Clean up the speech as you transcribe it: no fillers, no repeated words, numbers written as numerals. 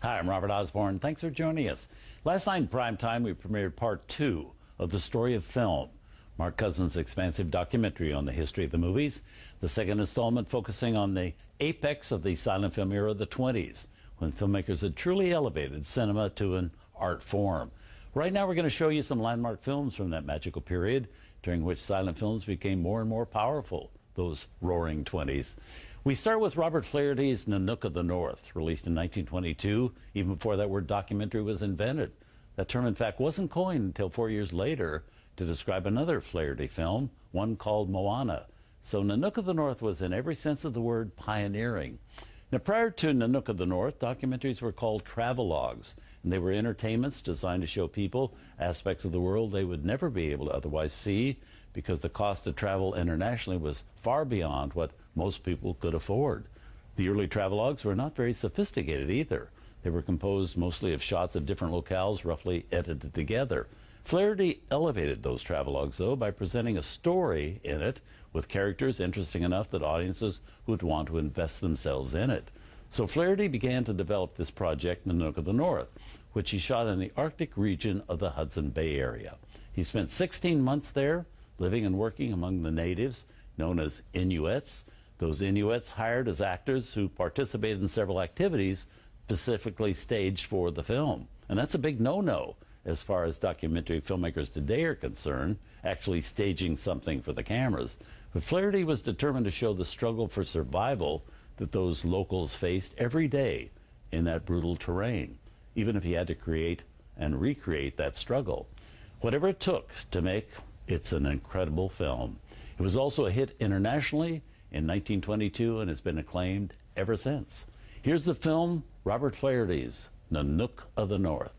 Hi, I'm Robert Osborne. Thanks for joining us. Last night in prime time, we premiered part 2 of The Story of Film, Mark Cousins' expansive documentary on the history of the movies. The second installment focusing on the apex of the silent film era of the 20s, when filmmakers had truly elevated cinema to an art form. Right now, we're going to show you some landmark films from that magical period, during which silent films became more and more powerful, those roaring 20s. We start with Robert Flaherty's Nanook of the North, released in 1922, even before that word documentary was invented. That term, in fact, wasn't coined until 4 years later to describe another Flaherty film, one called Moana. So Nanook of the North was, in every sense of the word, pioneering. Now, prior to Nanook of the North, documentaries were called travelogues, and they were entertainments designed to show people aspects of the world they would never be able to otherwise see, because the cost to travel internationally was far beyond what most people could afford. The early travelogues were not very sophisticated either. They were composed mostly of shots of different locales roughly edited together. Flaherty elevated those travelogues, though, by presenting a story in it with characters interesting enough that audiences would want to invest themselves in it. So Flaherty began to develop this project, Nanook of the North, which he shot in the Arctic region of the Hudson Bay area. He spent 16 months there, living and working among the natives, known as Inuits. Those Inuits hired as actors who participated in several activities specifically staged for the film. And that's a big no-no as far as documentary filmmakers today are concerned, actually staging something for the cameras. But Flaherty was determined to show the struggle for survival that those locals faced every day in that brutal terrain, even if he had to create and recreate that struggle. Whatever it took to make, it's an incredible film. It was also a hit internationally in 1922 and has been acclaimed ever since. Here's the film, Robert Flaherty's Nanook of the North.